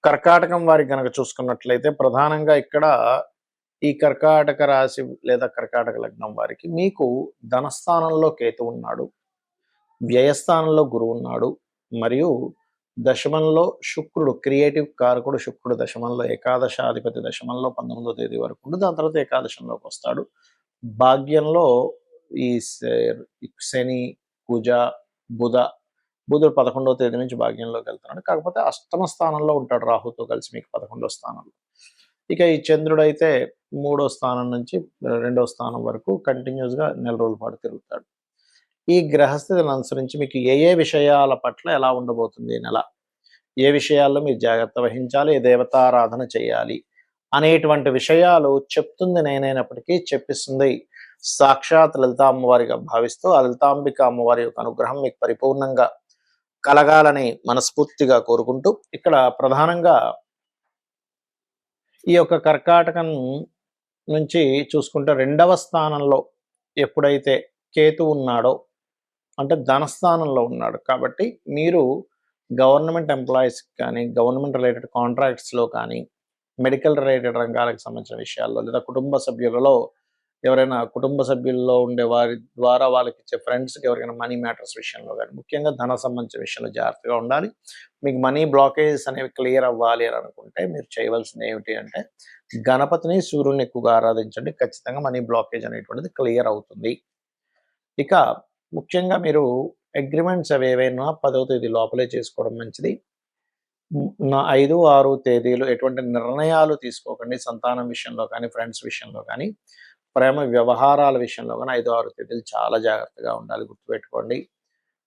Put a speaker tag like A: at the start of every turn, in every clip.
A: కర్కాటకం వారికి గనక చూసుకున్నట్లయితే ప్రధానంగా ఇక్కడ ఈ కర్కాటక రాశి లేదా కర్కాటక లగ్నం వారికి మీకు ధనస్థానంలో కేతు ఉన్నాడు, వ్యయస్థానంలో గురువు ఉన్నాడు, మరియు దశమంలో శుక్రుడు క్రియేటివ్ కారకుడు శుక్రుడు దశమంలో ఏకాదశాధిపతి దశమంలో 19వ తేదీ వరకు ఉండి దాని తర్వాత ఏకాదశంలోకి వస్తాడు. భాగ్యంలో ఈ శని, కుజ, బుధ బుధుడు 11వ తేదీ నుంచి భాగ్యంలోకి వెళ్తున్నాడు. కాకపోతే అష్టమ స్థానంలో ఉంటాడు రాహుతో కలిసి మీకు 11వ స్థానంలో. ఇక ఈ చంద్రుడు అయితే 3వ స్థానం నుంచి 2వ స్థానం వరకు కంటిన్యూస్గా నెల రోజుల పాటు తిరుగుతాడు. ఈ గ్రహస్థితిని అనుసరించి మీకు ఏ ఏ విషయాల పట్ల ఎలా ఉండబోతుంది నెల, ఏ విషయాల్లో మీరు జాగ్రత్త వహించాలి, ఏ దేవతారాధన చేయాలి అనేటువంటి విషయాలు చెప్తుంది నేనైనప్పటికీ చెప్పిస్తుంది సాక్షాత్ లలితా అమ్మవారిగా భావిస్తూ ఆ లలితాంబిక అమ్మవారి యొక్క అనుగ్రహం మీకు పరిపూర్ణంగా కలగాలని మనస్ఫూర్తిగా కోరుకుంటూ ఇక్కడ ప్రధానంగా ఈ యొక్క కర్కాటకం నుంచి చూసుకుంటే 2వ స్థానంలో ఎప్పుడైతే కేతు ఉన్నాడో అంటే ధనస్థానంలో ఉన్నాడు కాబట్టి మీరు గవర్నమెంట్ ఎంప్లాయీస్ కానీ గవర్నమెంట్ రిలేటెడ్ కాంట్రాక్ట్స్లో కానీ మెడికల్ రిలేటెడ్ రంగాలకు సంబంధించిన విషయాల్లో లేదా కుటుంబ సభ్యులలో ఎవరైనా కుటుంబ సభ్యుల్లో ఉండే వారి ద్వారా వాళ్ళకి ఇచ్చే ఫ్రెండ్స్కి ఎవరికైనా మనీ మ్యాటర్స్ విషయంలో కానీ ముఖ్యంగా ధన సంబంధించిన విషయంలో జాగ్రత్తగా ఉండాలి. మీకు మనీ బ్లాకేజెస్ అనేవి క్లియర్ అవ్వాలి అని అనుకుంటే మీరు చేయవలసింది ఏమిటి అంటే గణపతిని సూర్యుని ఎక్కువగా ఆరాధించండి. ఖచ్చితంగా మనీ బ్లాకేజ్ అనేటువంటిది క్లియర్ అవుతుంది. ఇక ముఖ్యంగా మీరు అగ్రిమెంట్స్ అవి ఏవైనా 10వ తేదీ లోపలే చేసుకోవడం మంచిది. 5, 6 తేదీలు ఎటువంటి నిర్ణయాలు తీసుకోకండి. సంతానం విషయంలో కానీ ఫ్రెండ్స్ విషయంలో కానీ ప్రేమ వ్యవహారాల విషయంలో కానీ 5, 6 తేదీలు చాలా జాగ్రత్తగా ఉండాలి. గుర్తుపెట్టుకోండి.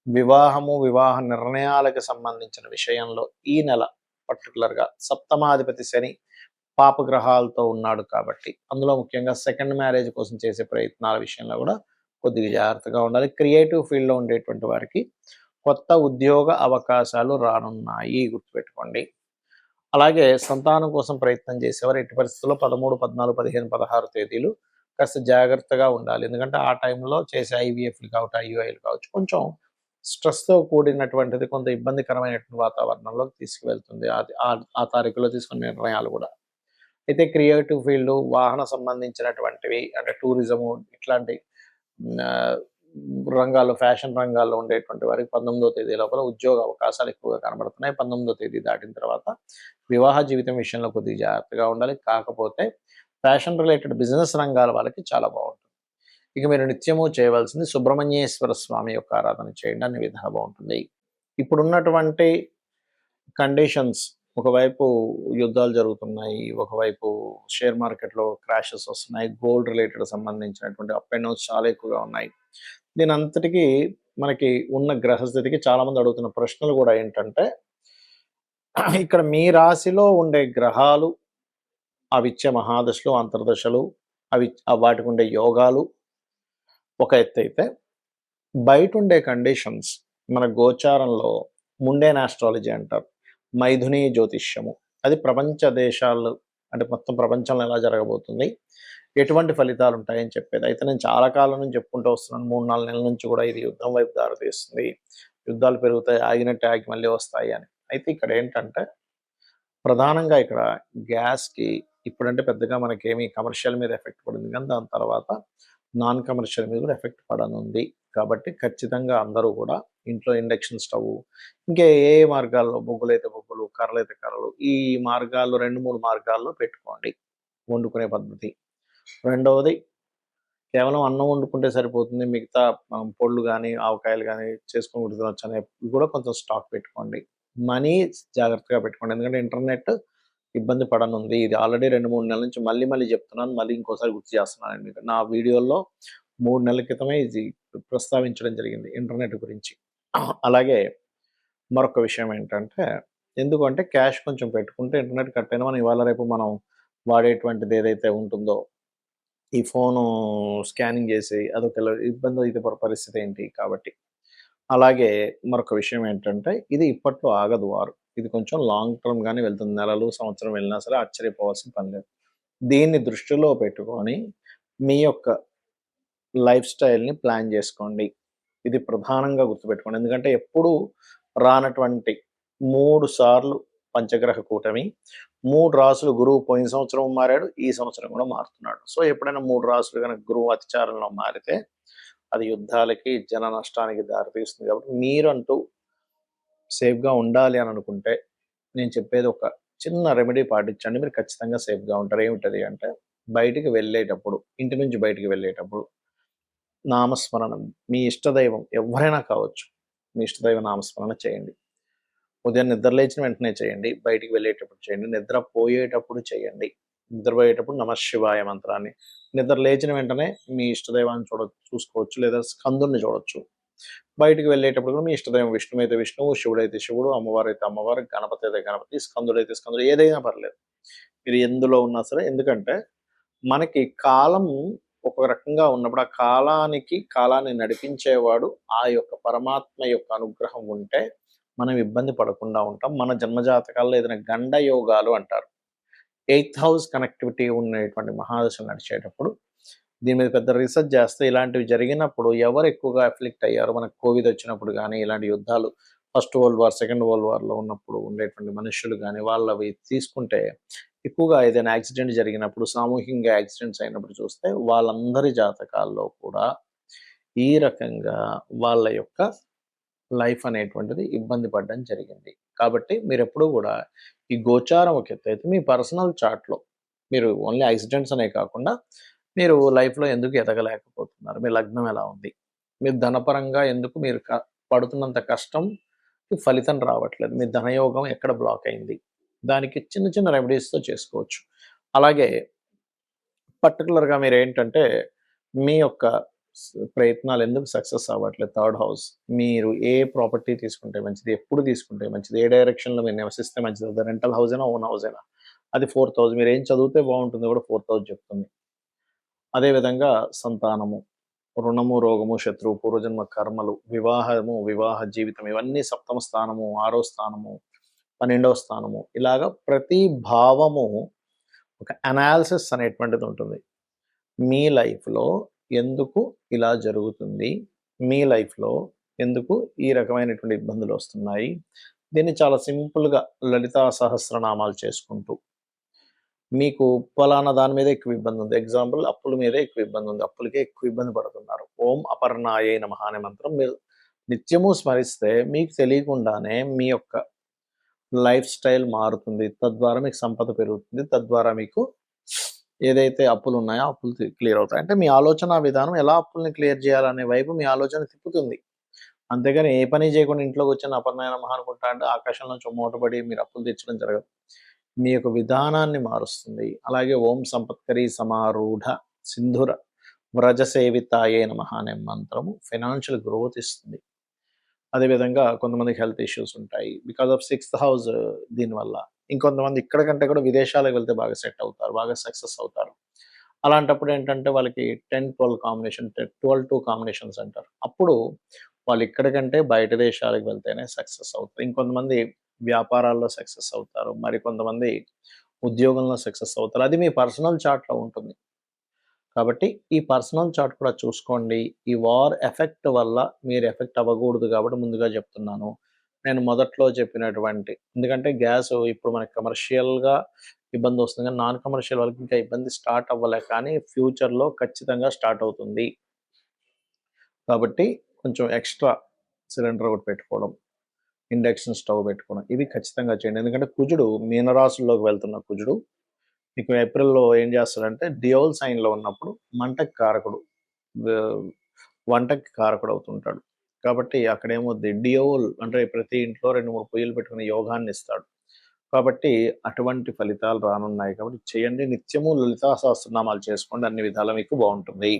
A: వివాహ నిర్ణయాలకు సంబంధించిన విషయంలో ఈ నెల పర్టికులర్గా సప్తమాధిపతి శని పాపగ్రహాలతో ఉన్నాడు కాబట్టి అందులో ముఖ్యంగా సెకండ్ మ్యారేజ్ కోసం చేసే ప్రయత్నాల విషయంలో కూడా కొద్దిగా జాగ్రత్తగా ఉండాలి. క్రియేటివ్ ఫీల్డ్లో ఉండేటువంటి వారికి కొత్త ఉద్యోగ అవకాశాలు రానున్నాయి, గుర్తుపెట్టుకోండి. అలాగే సంతానం కోసం ప్రయత్నం చేసేవారు ఎట్టి పరిస్థితుల్లో 13, 14, 15, 16 తేదీలు కాస్త జాగ్రత్తగా ఉండాలి. ఎందుకంటే ఆ టైంలో చేసే ఐవీఎఫ్లు కావచ్చు, ఐయుఐలు కావచ్చు కొంచెం స్ట్రెస్తో కూడినటువంటిది, కొంత ఇబ్బందికరమైనటువంటి వాతావరణంలోకి తీసుకువెళ్తుంది ఆ తారీఖులో తీసుకునే నిర్ణయాలు కూడా. అయితే క్రియేటివ్ ఫీల్డ్, వాహన సంబంధించినటువంటివి అంటే టూరిజము ఇట్లాంటి రంగాల్లో ఫ్యాషన్ రంగాల్లో ఉండేటువంటి వారికి 19వ తేదీ లోపల ఉద్యోగ అవకాశాలు ఎక్కువగా కనబడుతున్నాయి. 19వ తేదీ దాటిన తర్వాత వివాహ జీవితం విషయంలో కొద్దిగా జాగ్రత్తగా ఉండాలి. కాకపోతే ఫ్యాషన్ రిలేటెడ్ బిజినెస్ రంగాల వాళ్ళకి చాలా బాగుంటుంది. ఇక మీరు నిత్యము చేయవలసింది సుబ్రహ్మణ్యేశ్వర స్వామి యొక్క ఆరాధన చేయండి, అన్ని విధాలు బాగుంటుంది. ఇప్పుడున్నటువంటి కండిషన్స్, ఒకవైపు యుద్ధాలు జరుగుతున్నాయి, ఒకవైపు షేర్ మార్కెట్లో క్రాషెస్ వస్తున్నాయి, గోల్డ్ రిలేటెడ్ సంబంధించినటువంటి అప్ అండ్ డౌన్స్ చాలా ఎక్కువగా ఉన్నాయి. దీని అంతటికీ మనకి ఉన్న గ్రహస్థితికి చాలామంది అడుగుతున్న ప్రశ్నలు కూడా ఏంటంటే ఇక్కడ మీ రాశిలో ఉండే గ్రహాలు అవిచ్చే మహాదశలు, అంతర్దశలు, వాటికి ఉండే యోగాలు ఒక ఎత్తు అయితే బయట ఉండే కండిషన్స్ మన గోచారంలో ముండేన్ ఆస్ట్రాలజీ అంటారు, మైథుని జ్యోతిష్యము, అది ప్రపంచ దేశాలు అంటే మొత్తం ప్రపంచంలో ఎలా జరగబోతుంది, ఎటువంటి ఫలితాలు ఉంటాయని చెప్పేది. అయితే నేను చాలా కాలం నుంచి చెప్పుకుంటూ వస్తున్నాను, 3-4 నెలల నుంచి కూడా ఇది యుద్ధం వైపు దారితీస్తుంది, యుద్ధాలు పెరుగుతాయి, ఆగినట్టు ఆగి మళ్ళీ వస్తాయి అని. అయితే ఇక్కడ ఏంటంటే ప్రధానంగా ఇక్కడ గ్యాస్కి ఇప్పుడంటే పెద్దగా మనకేమీ కమర్షియల్ మీద ఎఫెక్ట్ పడింది, కానీ దాని తర్వాత నాన్ కమర్షియల్ మీద కూడా ఎఫెక్ట్ పడనుంది. కాబట్టి ఖచ్చితంగా అందరూ కూడా ఇంట్లో ఇండక్షన్ స్టవ్, ఇంకా ఏ మార్గాల్లో బొగ్గులైతే బొగ్గులు, కర్రలైతే కర్రలు, ఈ మార్గాల్లో 2-3 మార్గాల్లో పెట్టుకోండి వండుకునే పద్ధతి. రెండవది కేవలం అన్నం వండుకుంటే సరిపోతుంది, మిగతా పొళ్ళు కానీ ఆవకాయలు కానీ చేసుకొని ఉడికినవచ్చు అనే కూడా కొంచెం స్టాక్ పెట్టుకోండి. మనీ జాగ్రత్తగా పెట్టుకోండి, ఎందుకంటే ఇంటర్నెట్ ఇబ్బంది పడనుంది. ఇది ఆల్రెడీ 2-3 నెలల నుంచి మళ్ళీ చెప్తున్నాను, మళ్ళీ ఇంకోసారి గుర్తు చేస్తున్నానండి. నా వీడియోలో 3 నెలల క్రితమే ఇది ప్రస్తావించడం జరిగింది ఇంటర్నెట్ గురించి. అలాగే మరొక విషయం ఏంటంటే ఎందుకంటే క్యాష్ కొంచెం పెట్టుకుంటే ఇంటర్నెట్ కట్ అయినా మనం ఇవాళ రేపు మనం వాడేటువంటిది ఏదైతే ఉంటుందో ఈ ఫోను స్కానింగ్ చేసి అదొక ఇబ్బంది అయితే పరిస్థితి ఏంటి కాబట్టి. అలాగే మరొక విషయం ఏంటంటే ఇది ఇప్పట్లో ఆగదు వారు, ఇది కొంచెం లాంగ్ టర్మ్ గానే వెళ్తుంది, నెలలు సంవత్సరం వెళ్ళినా సరే ఆశ్చర్యపోవాల్సిన పని లేదు. దీన్ని దృష్టిలో పెట్టుకొని మీ యొక్క లైఫ్ స్టైల్ని ప్లాన్ చేసుకోండి, ఇది ప్రధానంగా గుర్తుపెట్టుకోండి. ఎందుకంటే ఎప్పుడు రానటువంటి 3 సార్లు పంచగ్రహ కూటమి. 3 రాసులు గురువు పోయిన సంవత్సరం మారాడు. ఈ సంవత్సరం కూడా మారుతున్నాడు. సో, ఎప్పుడైనా 3 రాసులు గనక గురువు అతిచారంలో మారితే అది యుద్ధాలకి, జన నష్టానికి దారితీస్తుంది. కాబట్టి మీరంటూ సేఫ్‌గా ఉండాలి అని అనుకుంటే, నేను చెప్పేది ఒక చిన్న రెమెడీ పాటించండి. మీరు ఖచ్చితంగా సేఫ్‌గా ఉంటారు. ఏమిటది అంటే, బయటికి వెళ్ళేటప్పుడు, ఇంటి నుంచి బయటికి వెళ్ళేటప్పుడు నామస్మరణం, మీ ఇష్టదైవం ఎవ్వరైనా కావచ్చు. మీ ఇష్టదైవ నామస్మరణ చేయండి. ఉదయం నిద్ర లేచిన వెంటనే చేయండి. బయటికి వెళ్ళేటప్పుడు చేయండి. నిద్రపోయేటప్పుడు చేయండి. నిద్రపోయేటప్పుడు నమఃశివాయ మంత్రాన్ని, నిద్ర లేచిన వెంటనే మీ ఇష్టదైవాన్ని చూసుకోవచ్చు, లేదా స్కందుడిని చూడొచ్చు. బయటికి వెళ్ళేటప్పుడు కూడా మీ ఇష్టదైవం విష్ణువైతే విష్ణువు, శివుడైతే శివుడు, అమ్మవారైతే అమ్మవారు, గణపతి అయితే గణపతి, స్కందుడైతే స్కందుడు, ఏదైనా పర్లేదు. మీరు ఎందులో ఉన్నా సరే. ఎందుకంటే మనకి కాలం ఒక రకంగా ఉన్నప్పుడు ఆ కాలాన్ని నడిపించేవాడు ఆ యొక్క పరమాత్మ యొక్క అనుగ్రహం ఉంటే మనం ఇబ్బంది పడకుండా ఉంటాం. మన జన్మజాతకాల్లో ఏదైనా గండ యోగాలు అంటారు. 8th హౌస్ కనెక్టివిటీ ఉన్నటువంటి మహాదశలు నడిచేటప్పుడు దీని మీద పెద్ద రీసెర్చ్ చేస్తే ఇలాంటివి జరిగినప్పుడు ఎవరు ఎక్కువగా అఫ్లిక్ట్ అయ్యారు, మనకు కోవిడ్ వచ్చినప్పుడు కానీ, ఇలాంటి యుద్ధాలు first world war, second world వార్లో ఉన్నప్పుడు ఉండేటువంటి మనుషులు కానీ, వాళ్ళవి తీసుకుంటే ఎక్కువగా ఏదైనా యాక్సిడెంట్ జరిగినప్పుడు, సామూహికంగా యాక్సిడెంట్స్ అయినప్పుడు చూస్తే వాళ్ళందరి జాతకాల్లో కూడా ఈ రకంగా వాళ్ళ యొక్క లైఫ్ అనేటువంటిది ఇబ్బంది పడడం జరిగింది. కాబట్టి మీరెప్పుడూ గూడా ఈ గోచారం ఒక ఎత్తైతే మీ పర్సనల్ చార్ట్‌లో మీరు ఓన్లీ యాక్సిడెంట్స్ అనే కాకుండా మీరు లైఫ్‌లో ఎందుకు ఎదగలేకపోతున్నారు? మీ లగ్నం ఎలా ఉంది? మీరు ధనపరంగా ఎందుకు మీరు పడుతున్నంత కష్టంకి ఫలితం రావట్లేదు? మీ ధనయోగం ఎక్కడ బ్లాక్ అయింది? దానికి చిన్న చిన్న రెమెడీస్‌తో చేసుకోవచ్చు. అలాగే పర్టిక్యులర్‌గా మీరేంటంటే మీ యొక్క ప్రయత్నాలు ఎందుకు సక్సెస్ అవ్వట్లేదు? Third house. మీరు ఏ ప్రాపర్టీ తీసుకుంటే మంచిది? ఎప్పుడు తీసుకుంటే మంచిది? ఏ డైరెక్షన్‌లో మీరు నివసిస్తే మంచిది? అది రెంటల్ హౌస్ అయినా, ఓన్ హౌస్ అయినా. అది 4th హౌస్. మీరేం చదివితే బావుంటుందో కూడా 4th హౌస్ చెప్తుంది. అదేవిధంగా సంతానము, రుణము, రోగము, శత్రువు, పూర్వజన్మ కర్మలు, వివాహము, వివాహ జీవితం, ఇవన్నీ 7వ స్థానము, 6వ స్థానము, 12వ స్థానము, ఇలాగ ప్రతి భావము ఒక అనాలిసిస్ అనేటువంటిది ఉంటుంది. మీ లైఫ్‌లో ఎందుకు ఇలా జరుగుతుంది? మీ లైఫ్‌లో ఎందుకు ఈ రకమైనటువంటి ఇబ్బందులొస్తున్నాయి? దీన్ని చాలా సింపుల్‌గా లలితా సహస్రనామాలు చేసుకుంటూ, మీకు పలానా దాని మీద ఎక్కువ ఇబ్బందుంది. ఎగ్జాంపుల్ అప్పుల మీదే ఎక్కువ ఇబ్బందుంది. అప్పులకే ఎక్కువ ఇబ్బంది పడుతున్నారు. ఓం అపర్ణాయై నమః అనే మంత్రం మీరు నిత్యము స్మరిస్తే మీకు తెలియకుండానే మీ యొక్క లైఫ్ స్టైల్ మారుతుంది. తద్వారా మీకు సంపద పెరుగుతుంది. తద్వారా మీకు ఏదైతే అప్పులున్నాయో అప్పులు క్లియర్ అవుతాయి. అంటే మీ ఆలోచనా విధానం ఎలా అప్పుల్ని క్లియర్ చేయాలనే వైపు మీ ఆలోచన తిప్పుతుంది. అంతేగాని ఏ పని చేయకుండా ఇంట్లో కూర్చొని అపర్ణాయ నమః అనుకుంటా అంటే ఆకాశం నుంచి మూటపడి మీరు అప్పులు తెచ్చడం జరగదు. మీ యొక్క విధానాన్ని మారుస్తుంది. అలాగే ఓం సంపత్కరీ సమారూఢ సింధుర వ్రజ సేవితాయే నమః అనే మంత్రము ఫైనాన్షియల్ గ్రోత్ ఇస్తుంది. అదేవిధంగా కొంతమందికి హెల్త్ ఇష్యూస్ ఉంటాయి. బికాజ్ ఆఫ్ 6th హౌస్ దీనివల్ల. ఇంకొంతమంది ఇక్కడ కంటే కూడా విదేశాలకు వెళ్తే బాగా సెట్ అవుతారు. బాగా సక్సెస్ అవుతారు. అలాంటప్పుడు ఏంటంటే వాళ్ళకి 10, 12 కాంబినేషన్ 12, 2 కాంబినేషన్స్ అంటారు. అప్పుడు వాళ్ళు ఇక్కడ కంటే బయట దేశాలకు వెళ్తేనే సక్సెస్ అవుతారు. ఇంకొంతమంది వ్యాపారాల్లో సక్సెస్ అవుతారు. మరికొంతమంది ఉద్యోగంలో సక్సెస్ అవుతారు. అది మీ పర్సనల్ చార్ట్‌లో ఉంటుంది. కాబట్టి ఈ పర్సనల్ చార్ట్ కూడా చూసుకోండి. ఈ వార్ ఎఫెక్ట్ వల్ల మీరు ఎఫెక్ట్ అవ్వకూడదు కాబట్టి ముందుగా చెప్తున్నాను. నేను మొదట్లో చెప్పినటువంటి, ఎందుకంటే గ్యాస్ ఇప్పుడు మనకి కమర్షియల్‌గా ఇబ్బందొస్తుంది గానీ, నాన్ కమర్షియల్ వాళ్ళకి ఇంకా ఇబ్బంది స్టార్ట్ అవ్వలే, కానీ ఫ్యూచర్‌లో ఖచ్చితంగా స్టార్ట్ అవుతుంది. కాబట్టి కొంచెం ఎక్స్‌ట్రా సిలిండర్ ఒకటి పెట్టుకోవడం, ఇండక్షన్ స్టవ్ పెట్టుకోవడం, ఇవి ఖచ్చితంగా చేయండి. ఎందుకంటే కుజుడు మీనరాశిలోకి వెళ్తున్న కుజుడు మీకు ఏప్రిల్‌లో ఏం చేస్తాడంటే డియోల్ సైన్‌లో ఉన్నప్పుడు మంటకి కారకుడు. ఆహ్, వంటకి కారకుడు అవుతుంటాడు. కాబట్టి అక్కడేమవుద్ది డియోల్ అంటే ప్రతి ఇంట్లో 2, 3 పొయ్యిలు పెట్టుకునే యోగాన్ని ఇస్తాడు. కాబట్టి అటువంటి ఫలితాలు రానున్నాయి కాబట్టి చేయండి. నిత్యము లలితా సహస్రనామాలు చేసుకోండి. అన్ని విధాలా మీకు బావుంటుంది.